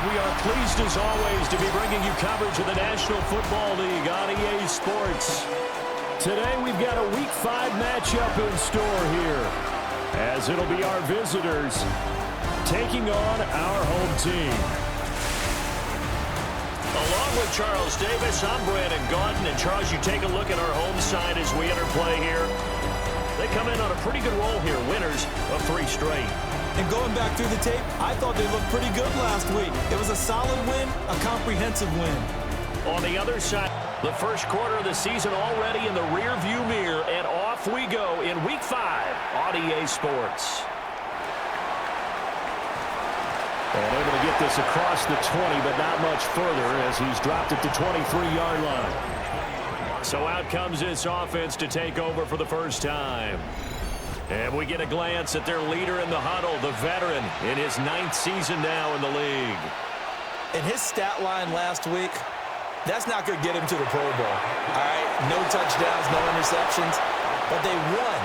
We are pleased as always to be bringing you coverage of the National Football League on EA Sports. Today we've got a Week 5 matchup in store here, as it'll be our visitors taking on our home team. Along with Charles Davis, I'm Brandon Gaudin. And Charles, you take a look at our home side as we enter play here. They come in on a pretty good roll here, winners of 3 straight. And going back through the tape, I thought they looked pretty good last week. It was a solid win, a comprehensive win. On the other side, the first quarter of the season already in the rear-view mirror, and off we go in Week 5 on EA Sports. And able to get this across the 20, but not much further as he's dropped it to 23-yard line. So out comes this offense to take over for the first time. And we get a glance at their leader in the huddle, the veteran, in his 9th season now in the league. And his stat line last week, that's not going to get him to the Pro Bowl. All right, no touchdowns, no interceptions, but they won.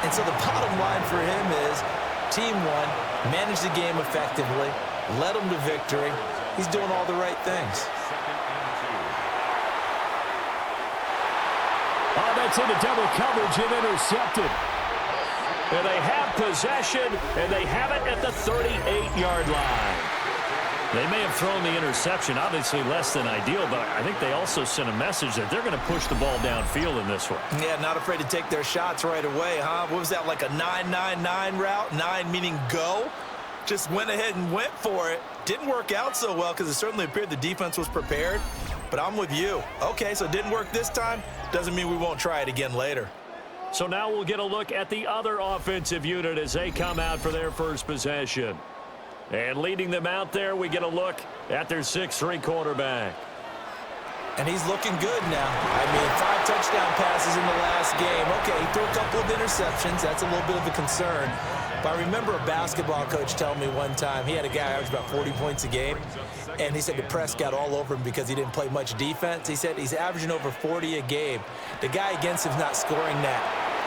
And so the bottom line for him is team won, managed the game effectively, led them to victory. He's doing all the right things. Oh, that's into double coverage and intercepted. And they have possession, and they have it at the 38-yard line. They may have thrown the interception, obviously less than ideal, but I think they also sent a message that they're going to push the ball downfield in this one. Yeah, not afraid to take their shots right away, huh? What was that, like a 9-9-9 route? 9 meaning go? Just went ahead and went for it. Didn't work out so well because it certainly appeared the defense was prepared. But I'm with you. Okay, so it didn't work this time. Doesn't mean we won't try it again later. So now we'll get a look at the other offensive unit as they come out for their first possession. And leading them out there, we get a look at their 6'3" quarterback. And he's looking good now. I mean, 5 touchdown passes in the last game. Okay, he threw a couple of interceptions. That's a little bit of a concern. But I remember a basketball coach telling me one time, he had a guy average about 40 points a game, and he said the press got all over him because he didn't play much defense. He said he's averaging over 40 a game. The guy against him's not scoring that.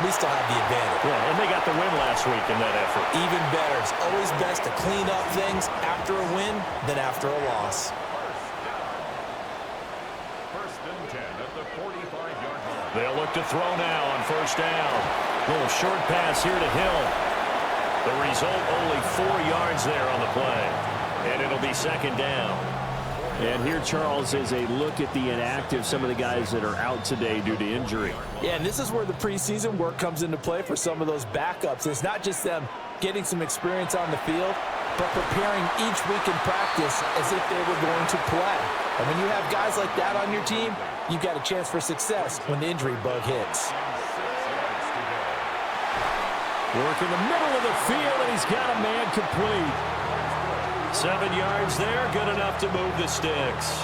We still have the advantage. Yeah, and they got the win last week in that effort. Even better. It's always best to clean up things after a win than after a loss. First and 10 at the 45-yard line. They'll look to throw now on first down. Little short pass here to Hill. The result, only 4 yards there on the play. And it'll be second down. And here, Charles, is a look at the inactive, some of the guys that are out today due to injury. Yeah, and this is where the preseason work comes into play for some of those backups. It's not just them getting some experience on the field, but preparing each week in practice as if they were going to play. And when you have guys like that on your team, you've got a chance for success when the injury bug hits. Work in the middle of the field, and he's got a man complete. 7 yards there, good enough to move the sticks.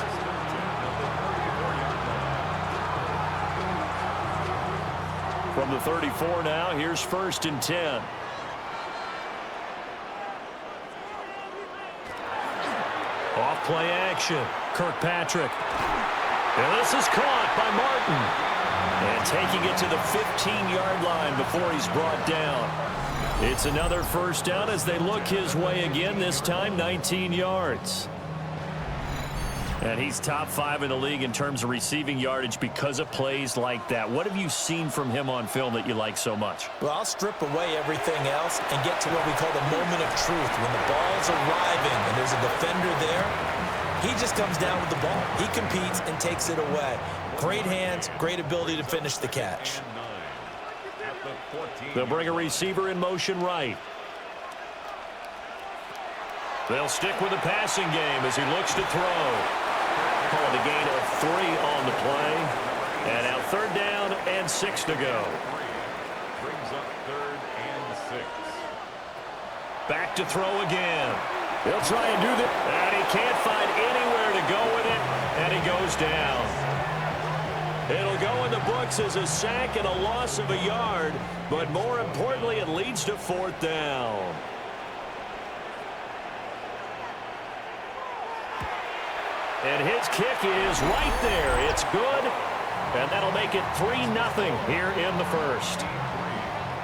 From the 34 now, here's first and 10. Off play action, Kirkpatrick. And this is caught by Martin. And taking it to the 15-yard line before he's brought down. It's another first down as they look his way again, this time 19 yards. And he's top 5 in the league in terms of receiving yardage because of plays like that. What have you seen from him on film that you like so much? Well, I'll strip away everything else and get to what we call the moment of truth. When the ball's arriving and there's a defender there, he just comes down with the ball. He competes and takes it away. Great hands, great ability to finish the catch. They'll bring a receiver in motion right. They'll stick with the passing game as he looks to throw. Calling a gain of 3 on the play. And now 3rd down and 6 to go. Brings up 3rd and 6. Back to throw again. He'll try and do that. And he can't find anywhere to go with it. And he goes down. It'll go in the books as a sack and a loss of a yard, but more importantly, it leads to 4th down. And his kick is right there. It's good, and that'll make it 3-0 here in the first.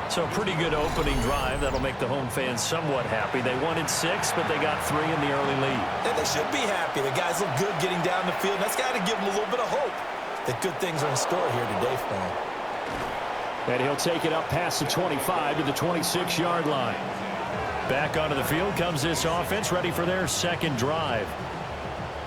So a pretty good opening drive. That'll make the home fans somewhat happy. They wanted 6, but they got 3 in the early lead. And they should be happy. The guys look good getting down the field. That's got to give them a little bit of hope that good things are in store here today for them. And he'll take it up past the 25 to the 26-yard line. Back onto the field comes this offense, ready for their second drive.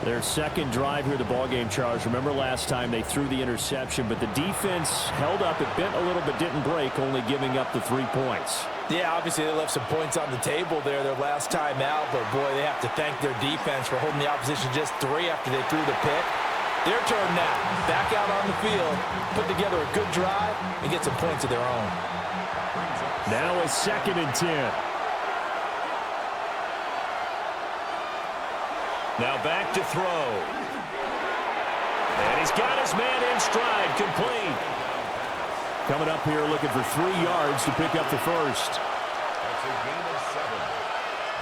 Their second drive here, the ballgame, Charles. Remember last time they threw the interception, but the defense held up. It bent a little but didn't break, only giving up the 3 points. Yeah, obviously they left some points on the table there their last time out, but boy, they have to thank their defense for holding the opposition just 3 after they threw the pick. Their turn now. Back out on the field, put together a good drive, and get some points of their own. Now a 2nd and 10. Now back to throw. And he's got his man in stride, complete. Coming up here looking for 3 yards to pick up the first. That's a gain of 7.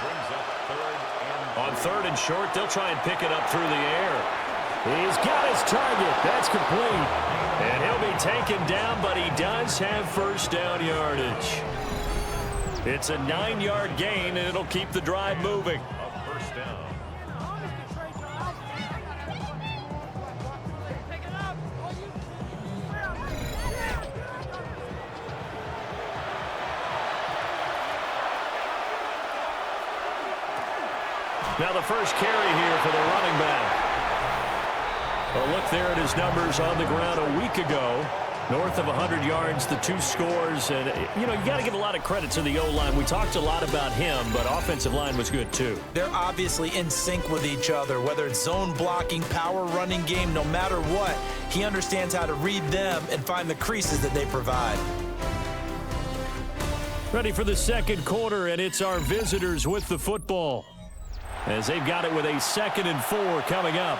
Brings up 3rd and... On 3rd and short, they'll try and pick it up through the air. He's got his target. That's complete. And he'll be taken down, but he does have first down yardage. It's a 9-yard gain, and it'll keep the drive moving. A first down. Now the first carry here for the running back. A look there at his numbers on the ground a week ago. North of 100 yards, the 2 scores. And, you know, you got to give a lot of credit to the O-line. We talked a lot about him, but offensive line was good too. They're obviously in sync with each other, whether it's zone blocking, power running game, no matter what. He understands how to read them and find the creases that they provide. Ready for the second quarter, and it's our visitors with the football, as they've got it with a 2nd and 4 coming up.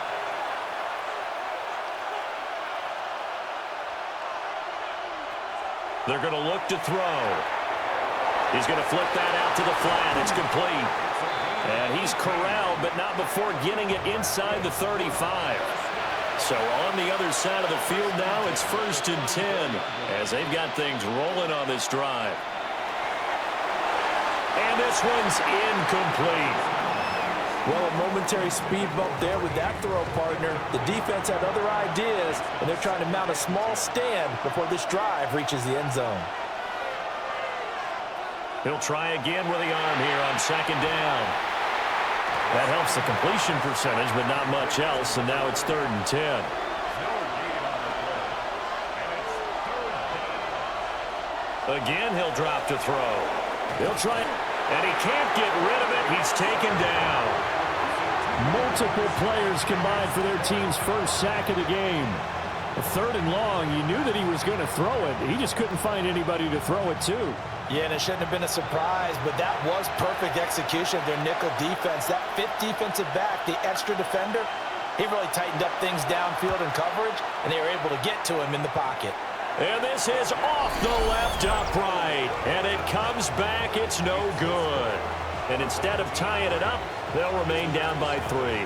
They're going to look to throw. He's going to flip that out to the flat. It's complete. And he's corralled, but not before getting it inside the 35. So on the other side of the field now, it's 1st and 10, as they've got things rolling on this drive. And this one's incomplete. Well, a momentary speed bump there with that throw, partner. The defense had other ideas, and they're trying to mount a small stand before this drive reaches the end zone. He'll try again with the arm here on 2nd down. That helps the completion percentage, but not much else, and now it's 3rd and 10. Again, he'll drop to throw. He'll try, and he can't get rid of it. He's taken down. Multiple players combined for their team's first sack of the game. A 3rd and long, you knew that he was going to throw it. He just couldn't find anybody to throw it to. Yeah, and it shouldn't have been a surprise, but that was perfect execution of their nickel defense. That 5th defensive back, the extra defender, he really tightened up things downfield in coverage, and they were able to get to him in the pocket. And this is off the left upright, and it comes back. It's no good. And instead of tying it up, they'll remain down by 3.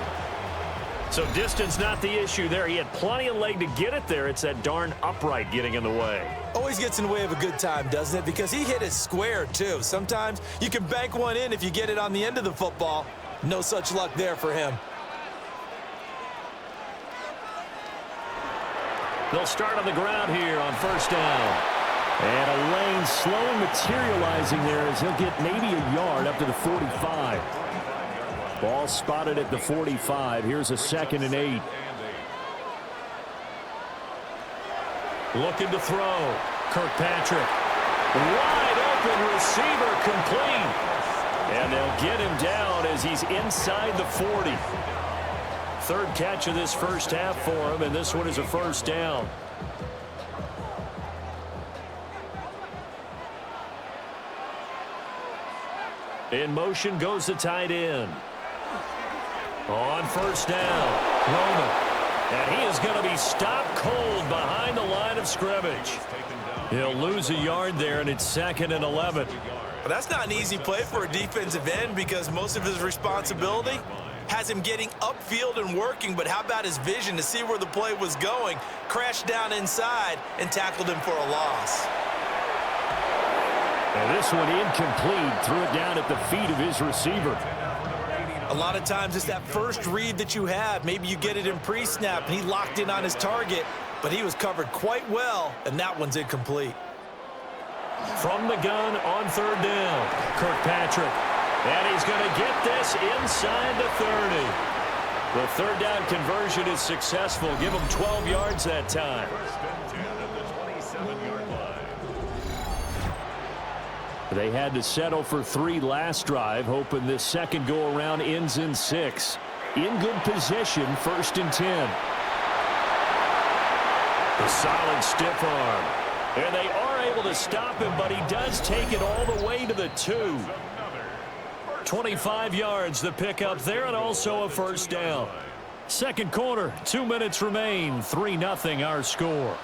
So distance not the issue there. He had plenty of leg to get it there. It's that darn upright getting in the way. Always gets in the way of a good time, doesn't it? Because he hit it square, too. Sometimes you can bank one in if you get it on the end of the football. No such luck there for him. They'll start on the ground here on 1st down. And a lane slowly materializing there as he'll get maybe a yard up to the 45. Ball spotted at the 45. Here's a 2nd and 8. Looking to throw. Kirkpatrick. Wide open receiver, complete. And they'll get him down as he's inside the 40. 3rd catch of this first half for him, and this one is a 1st down. In motion goes the tight end. On 1st down, Roman. And he is going to be stopped cold behind the line of scrimmage. He'll lose a yard there, and it's 2nd and 11. But that's not an easy play for a defensive end because most of his responsibility has him getting upfield and working, but how about his vision to see where the play was going, crashed down inside, and tackled him for a loss. And this one incomplete. Threw it down at the feet of his receiver. A lot of times it's that first read that you have. Maybe you get it in pre-snap, and he locked in on his target, but he was covered quite well, and that one's incomplete. From the gun on third down, Kirkpatrick. And he's going to get this inside the 30. The third down conversion is successful. Give him 12 yards that time. First and 10 at the 27-yard line. They had to settle for 3 last drive, hoping this second go-around ends in 6. In good position, first and 10. The solid stiff arm. And they are able to stop him, but he does take it all the way to the 2. 25 yards the pickup there, and also a first down. Second quarter, 2 minutes remain. 3-0 our score.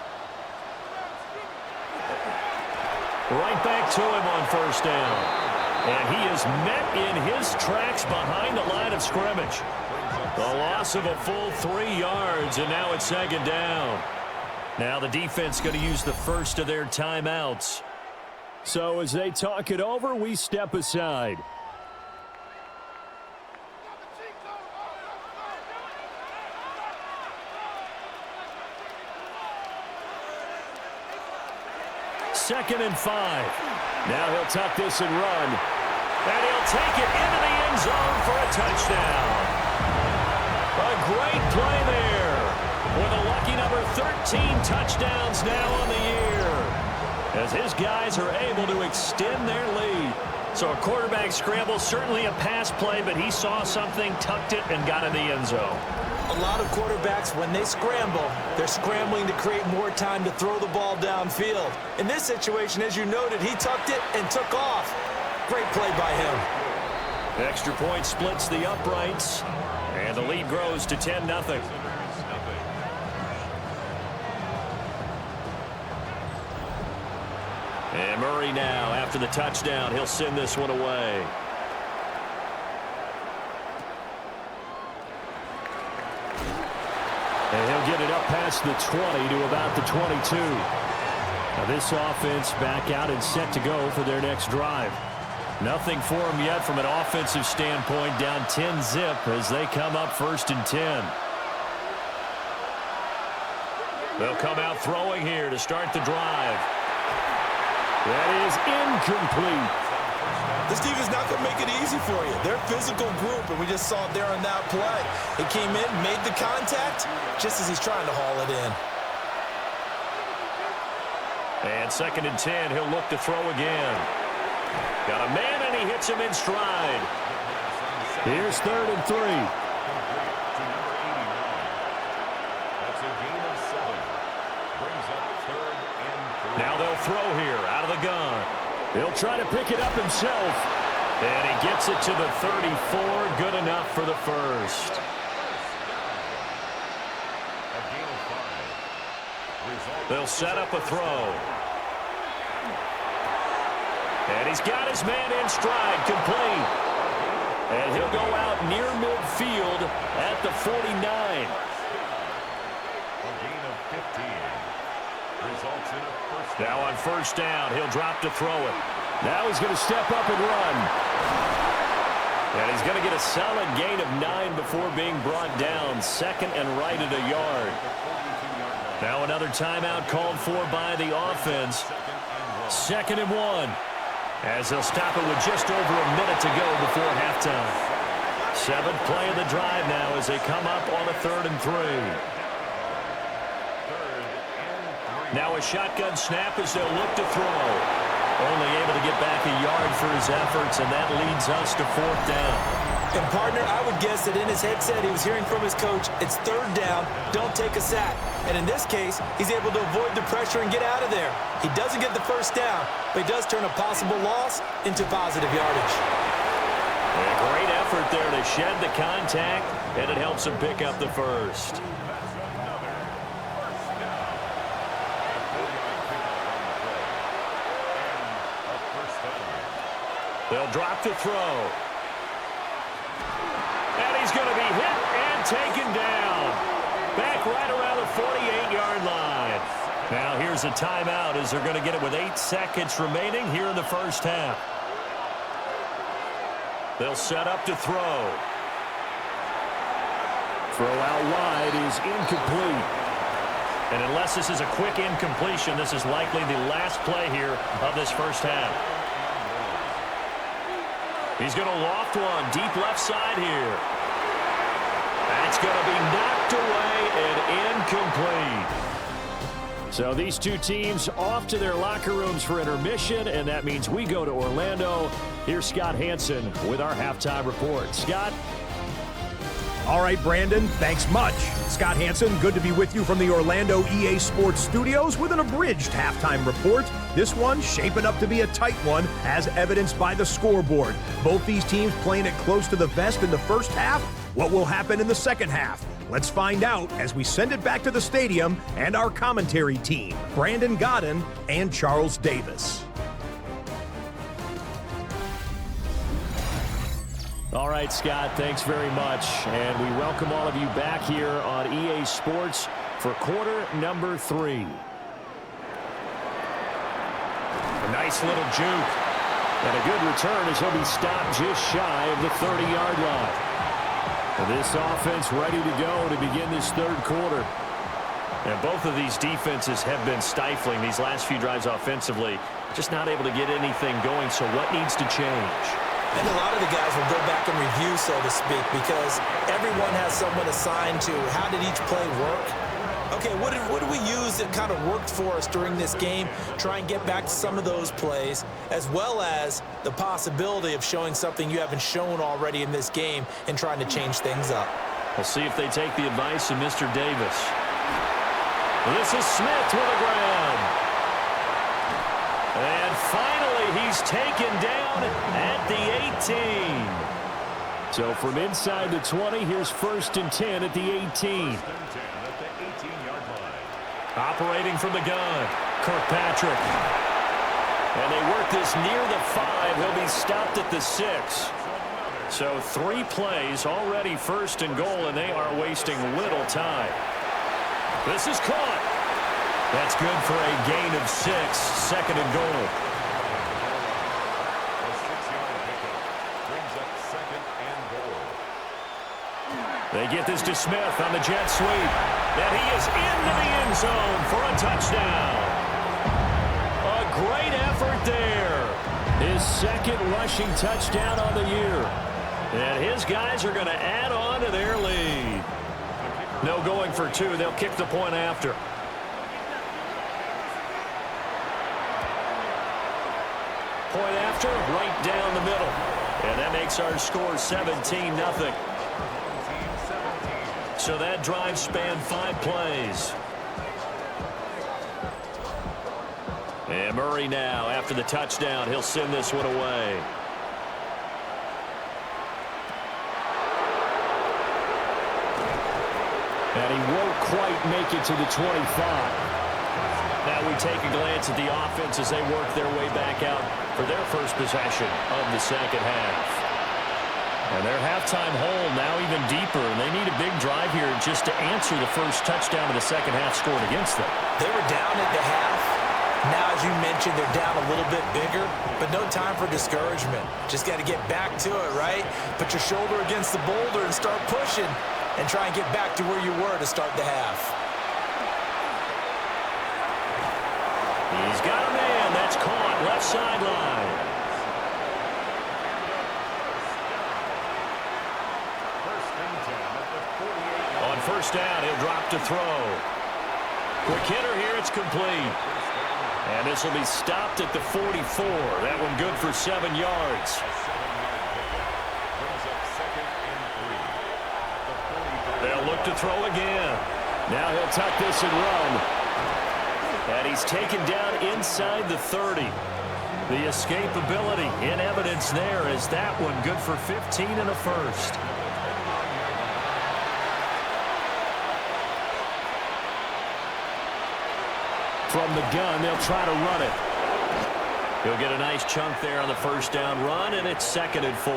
Right back to him on first down. And he is met in his tracks behind the line of scrimmage. The loss of a full 3 yards, and now it's second down. Now the defense going to use the first of their timeouts. So as they talk it over, we step aside. Second and 5. Now he'll tuck this and run. And he'll take it into the end zone for a touchdown. A great play there. With a lucky number 13 touchdowns now on the year. As his guys are able to extend their lead. So a quarterback scramble, certainly a pass play, but he saw something, tucked it, and got in the end zone. A lot of quarterbacks, when they scramble, they're scrambling to create more time to throw the ball downfield. In this situation, as you noted, he tucked it and took off. Great play by him. Extra point splits the uprights, and the lead grows to 10-0. And Murray now, after the touchdown, he'll send this one away. And he'll get it up past the 20 to about the 22. Now this offense back out and set to go for their next drive. Nothing for them yet from an offensive standpoint, down 10-zip as they come up first and 10. They'll come out throwing here to start the drive. That is incomplete. This defense is not going to make it easy for you. They're a physical group, and we just saw it there on that play. He came in, made the contact, just as he's trying to haul it in. And second and 10, he'll look to throw again. Got a man, and he hits him in stride. Here's third and 3. Now they'll throw here out of the gun. He'll try to pick it up himself. And he gets it to the 34. Good enough for the first. They'll set up a throw. And he's got his man in stride, complete. And he'll go out near midfield at the 49. A gain of 15. Results in a first down. Now on first down, he'll drop to throw it. Now he's going to step up and run. And he's going to get a solid gain of 9 before being brought down. Second and right at a yard. Now another timeout called for by the offense. Second and 1. As they'll stop it with just over a minute to go before halftime. 7th play of the drive now as they come up on a 3rd and 3. Now a shotgun snap as they'll look to throw. Only able to get back a yard for his efforts, and that leads us to 4th down. And, partner, I would guess that in his headset he was hearing from his coach, it's 3rd down, don't take a sack. And in this case, he's able to avoid the pressure and get out of there. He doesn't get the first down, but he does turn a possible loss into positive yardage. A great effort there to shed the contact, and it helps him pick up the first. They'll drop to throw. And he's going to be hit and taken down. Back right around the 48-yard line. Now here's a timeout as they're going to get it with 8 seconds remaining here in the first half. They'll set up to throw. Throw out wide is incomplete. And unless this is a quick incompletion, this is likely the last play here of this first half. He's going to loft one deep left side here. That's going to be knocked away and incomplete. So these two teams off to their locker rooms for intermission, and that means we go to Orlando. Here's Scott Hansen with our halftime report. Scott? All right, Brandon, thanks much. Scott Hansen, good to be with you from the Orlando EA Sports Studios with an abridged halftime report. This one shaping up to be a tight one, as evidenced by the scoreboard. Both these teams playing it close to the vest in the first half. What will happen in the second half? Let's find out as we send it back to the stadium and our commentary team, Brandon Godden and Charles Davis. All right, Scott, thanks very much. And we welcome all of you back here on EA Sports for quarter number 3. A nice little juke. And a good return as he'll be stopped just shy of the 30-yard line. This offense ready to go to begin this third quarter. And both of these defenses have been stifling these last few drives offensively. Just not able to get anything going, so what needs to change? And a lot of the guys will go back and review, so to speak, because everyone has someone assigned to how did each play work. Okay, what did we use that kind of worked for us during this game? Try and get back to some of those plays, as well as the possibility of showing something you haven't shown already in this game and trying to change things up. We'll see if they take the advice of Mr. Davis. This is Smith with a grab. And finally, he's taken down at the 18. So from inside the 20, here's 1st and 10 at the 18. Operating from the gun, Kirkpatrick. And they work this near the 5. He'll be stopped at the 6. So 3 plays already 1st and goal, and they are wasting little time. This is caught. That's good for a gain of 6, 2nd and goal. They get this to Smith on the jet sweep. And he is into the end zone for a touchdown. A great effort there. His 2nd rushing touchdown on the year. And his guys are going to add on to their lead. No going for 2. They'll kick the point after. Point after, right down the middle. And that makes our score 17-0. So that drive spanned 5 plays. And Murray now, after the touchdown, he'll send this one away. And he won't quite make it to the 25. Now we take a glance at the offense as they work their way back out for their first possession of the second half. And their halftime hole now even deeper, and they need a big drive here just to answer the first touchdown of the second half scored against them. They were down at the half. Now, as you mentioned, they're down a little bit bigger, but no time for discouragement. Just got to get back to it, right? Put your shoulder against the boulder and start pushing and try and get back to where you were to start the half. He's got a man. That's caught left sideline. On 1st down, he'll drop to throw. Quick hitter here. It's complete. And this will be stopped at the 44. That one good for 7 yards. They'll look to throw again. Now he'll tuck this and run. And he's taken down inside the 30. The escapability in evidence there as that one good for 15 and a first. From the gun, they'll try to run it. He'll get a nice chunk there on the 1st down run, and it's 2nd and 4.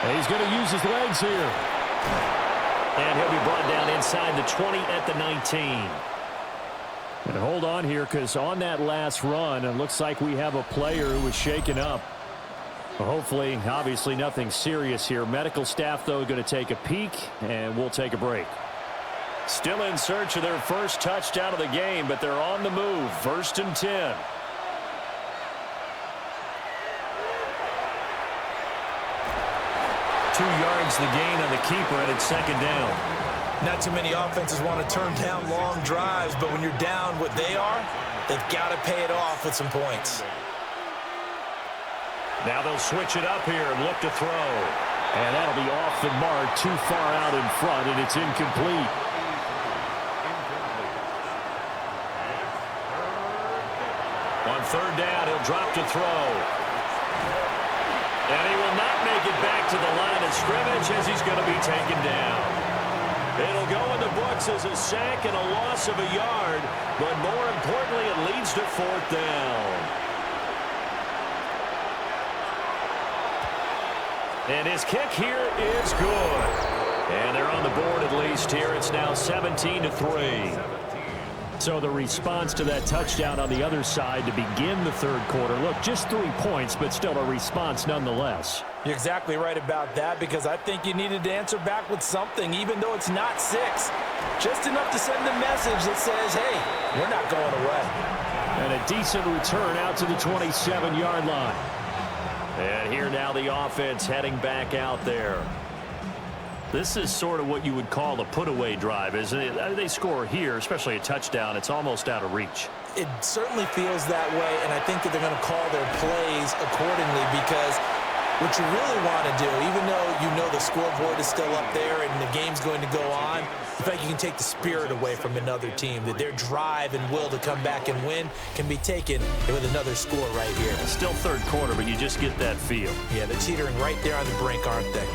And he's going to use his legs here. And he'll be brought down inside the 20 at the 19. And hold on here, because on that last run, it looks like we have a player who was shaken up. Hopefully, obviously nothing serious here. Medical staff, though, going to take a peek, and we'll take a break. Still in search of their first touchdown of the game, but they're on the move. 1st and 10. Two yards the gain on the keeper, and it's 2nd down. Not too many offenses want to turn down long drives, but when you're down what they are, they've got to pay it off with some points. Now they'll switch it up here and look to throw. And that'll be off the mark, too far out in front, and it's incomplete. On 3rd down, he'll drop to throw. And he will not make it back to the line of scrimmage as he's going to be taken down. It'll go in the books as a sack and a loss of a yard, but more importantly, it leads to 4th down. And his kick here is good. And they're on the board at least here. It's now 17-3. So the response to that touchdown on the other side to begin the 3rd quarter. Look, just 3 points, but still a response nonetheless. You're exactly right about that, because I think you needed to answer back with something, even though it's not 6. Just enough to send a message that says, hey, we're not going away. And a decent return out to the 27-yard line. And here now the offense heading back out there. This is sort of what you would call a put-away drive, isn't it? They score here, especially a touchdown. It's almost out of reach. It certainly feels that way, and I think that they're going to call their plays accordingly, because what you really want to do, even though you know the scoreboard is still up there and the game's going to go on, in fact, you can take the spirit away from another team, that their drive and will to come back and win can be taken with another score right here. Still 3rd quarter, but you just get that feel. Yeah, they're teetering right there on the brink, aren't they?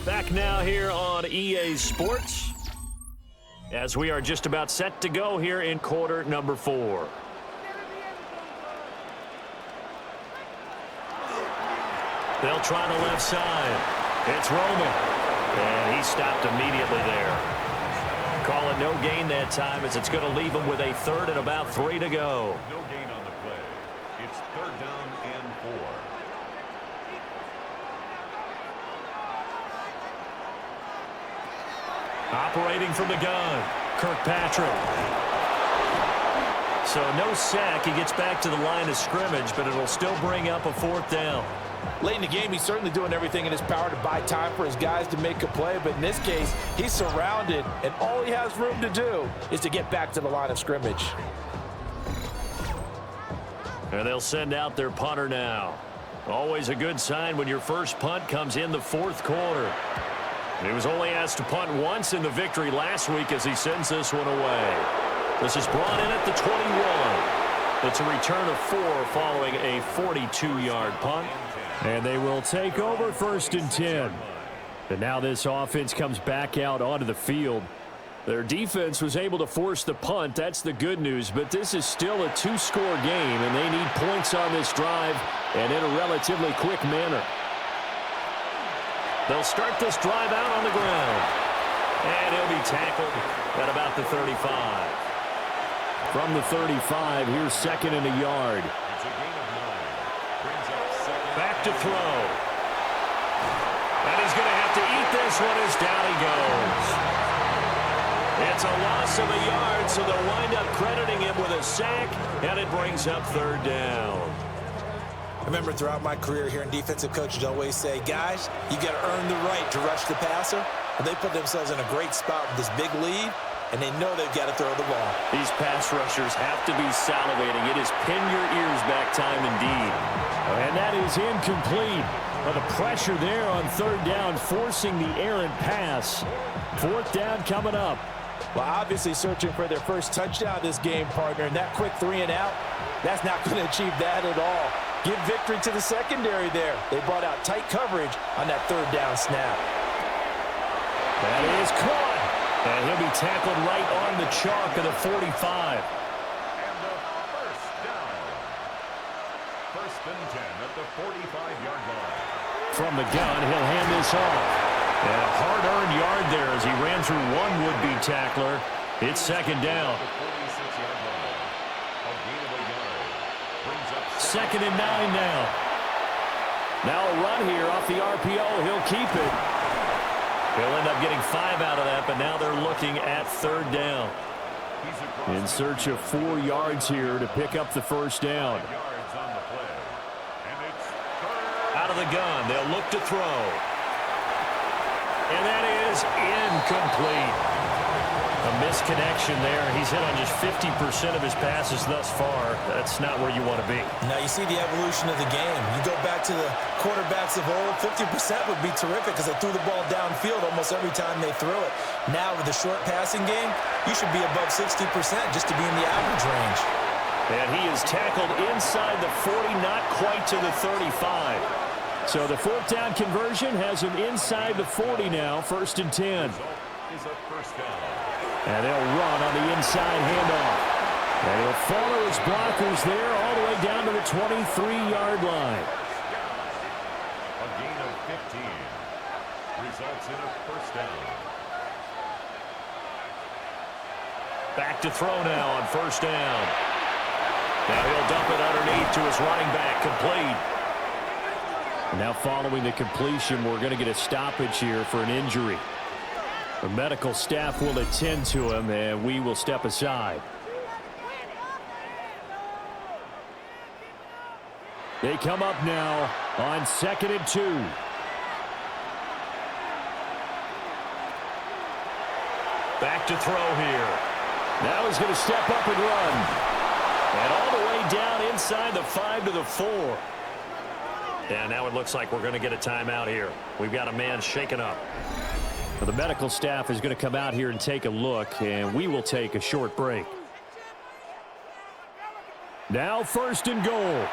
Back now here on EA Sports, as we are just about set to go here in quarter number 4. They'll try the left side. It's Roman. And he stopped immediately there. Call it no gain that time, as it's going to leave him with a 3rd and about 3 to go. No gain on the play. It's 3rd down and 4. Operating from the gun, Kirkpatrick. So no sack. He gets back to the line of scrimmage, but it'll still bring up a 4th down. Late in the game, he's certainly doing everything in his power to buy time for his guys to make a play, but in this case, he's surrounded, and all he has room to do is to get back to the line of scrimmage. And they'll send out their punter now. Always a good sign when your first punt comes in the 4th quarter. He was only asked to punt once in the victory last week as he sends this one away. This is brought in at the 21. It's a return of 4 following a 42-yard punt. And they will take over 1st and 10. And now this offense comes back out onto the field. Their defense was able to force the punt. That's the good news. But this is still a 2-score game, and they need points on this drive and in a relatively quick manner. They'll start this drive out on the ground. And he'll be tackled at about the 35. From the 35, here's 2nd and a yard. It's a gain of 9. Brings up 2nd. Back to throw. And he's going to have to eat this one as down he goes. It's a loss of a yard, so they'll wind up crediting him with a sack, and it brings up 3rd down. I remember throughout my career here in defensive coaches always say, guys, you got to earn the right to rush the passer. And they put themselves in a great spot with this big lead, and they know they've got to throw the ball. These pass rushers have to be salivating. It is pin your ears back time indeed. And that is incomplete. But the pressure there on 3rd down, forcing the errant pass. 4th down coming up. Well, obviously searching for their first touchdown this game, partner, and that quick 3 and out, that's not going to achieve that at all. Give victory to the secondary there. They brought out tight coverage on that 3rd down snap. That is caught. And he'll be tackled right on the chalk of the 45. And the first down. First and 10 at the 45-yard line. From the gun, he'll hand this off. And a hard-earned yard there as he ran through one would-be tackler. It's second down. Second and 9 now. Now a run here off the RPO. He'll keep it. He'll end up getting 5 out of that, but now they're looking at third down. In search of 4 yards here to pick up the first down. Out of the gun, they'll look to throw. And that is incomplete. A misconnection there. He's hit on just 50% of his passes thus far. That's not where you want to be. Now you see the evolution of the game. You go back to the quarterbacks of old, 50% would be terrific because they threw the ball downfield almost every time they threw it. Now with the short passing game, you should be above 60% just to be in the average range. And he is tackled inside the 40, not quite to the 35. So the fourth down conversion has him inside the 40 now, first and 10. And they'll run on the inside handoff. And he'll follow his blockers there all the way down to the 23-yard line. A gain of 15 results in a first down. Back to throw now on first down. Now he'll dump it underneath to his running back, complete. Now following the completion, we're going to get a stoppage here for an injury. The medical staff will attend to him, and we will step aside. They come up now on 2nd and 2. Back to throw here. Now he's going to step up and run. And all the way down inside the 5 to the 4. And now it looks like we're going to get a timeout here. We've got a man shaken up. Well, the medical staff is going to come out here and take a look, and we will take a short break. Now first and goal.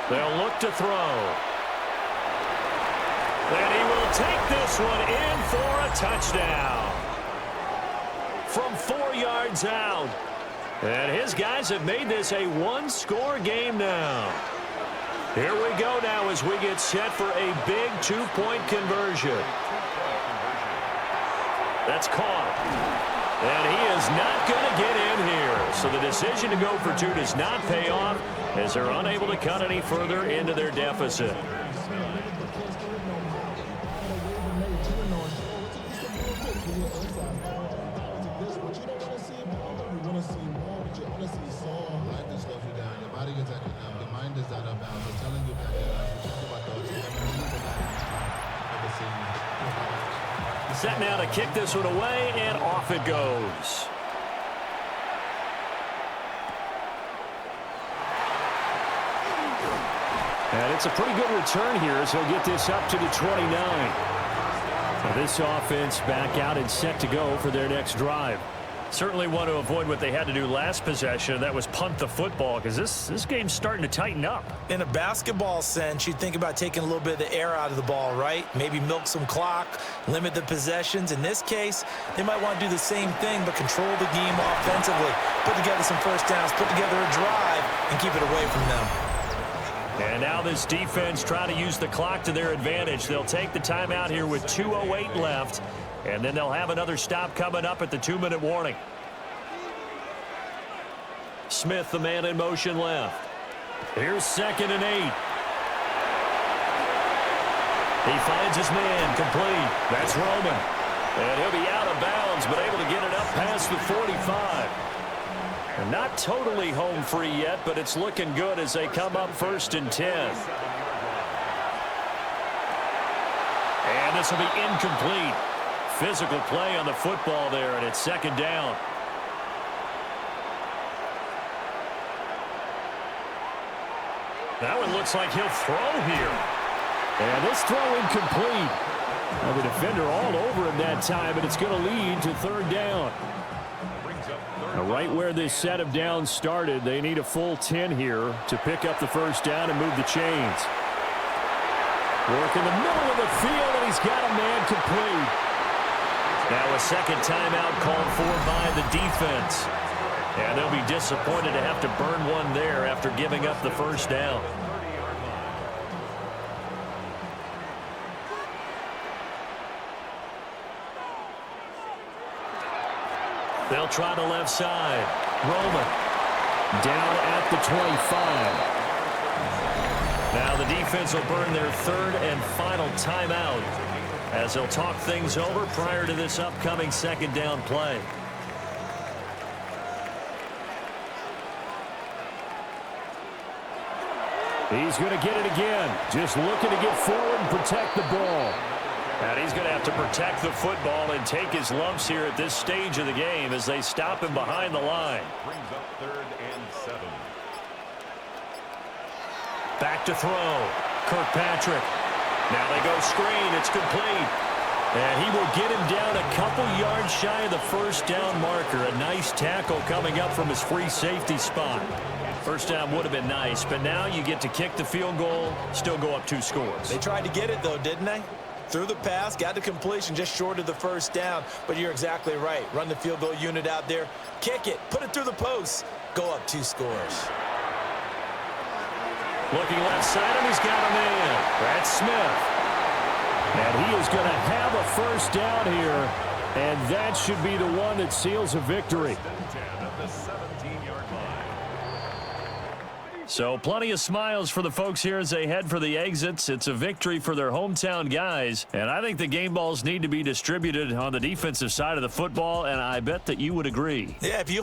They'll look to throw. And he will take this one in for a touchdown. From 4 yards out. And his guys have made this a one-score game now. Here we go now as we get set for a big two-point conversion. That's caught. And he is not going to get in here. So the decision to go for 2 does not pay off as they're unable to cut any further into their deficit. Set now to kick this one away, and off it goes. And it's a pretty good return here as he'll get this up to the 29. Now this offense back out and set to go for their next drive. Certainly want to avoid what they had to do last possession. That was punt the football because this game's starting to tighten up. In a basketball sense, you'd think about taking a little bit of the air out of the ball, right? Maybe milk some clock, limit the possessions. In this case, they might want to do the same thing but control the game offensively. Put together some first downs, put together a drive, and keep it away from them. And now this defense trying to use the clock to their advantage. They'll take the timeout here with 2:08 left. And then they'll have another stop coming up at the 2-minute warning. Smith, the man in motion left. Here's 2nd and 8. He finds his man, complete. That's Roman. And he'll be out of bounds, but able to get it up past the 45. And not totally home free yet, but it's looking good as they come up 1st and 10. And this will be incomplete. Physical play on the football there, and it's 2nd down. That one looks like he'll throw here. And this throw incomplete. Now the defender all over him that time, but it's going to lead to 3rd down. Now right where this set of downs started, they need a full 10 here to pick up the first down and move the chains. Work in the middle of the field, and he's got a man complete. Now a second timeout called for by the defense. And they'll be disappointed to have to burn one there after giving up the first down. They'll try the left side. Roman Down at the 25. Now the defense will burn their third and final timeout as they'll talk things over prior to this upcoming second down play. He's going to get it again. Just looking to get forward and protect the ball. And he's going to have to protect the football and take his lumps here at this stage of the game as they stop him behind the line. Brings up 3rd and 7. Back to throw. Kirkpatrick. Now they go screen. It's complete. And he will get him down a couple yards shy of the first down marker. A nice tackle coming up from his free safety spot. First down would have been nice, but now you get to kick the field goal, still go up 2 scores. They tried to get it, though, didn't they? Threw the pass, got the completion just short of the first down. But you're exactly right. Run the field goal unit out there. Kick it. Put it through the post. Go up 2 scores. Looking left side, and he's got a man. That's Smith. And he is going to have a first down here, and that should be the one that seals a victory. 10 at the 17-yard line. So plenty of smiles for the folks here as they head for the exits. It's a victory for their hometown guys, and I think the game balls need to be distributed on the defensive side of the football, and I bet that you would agree. Yeah, if you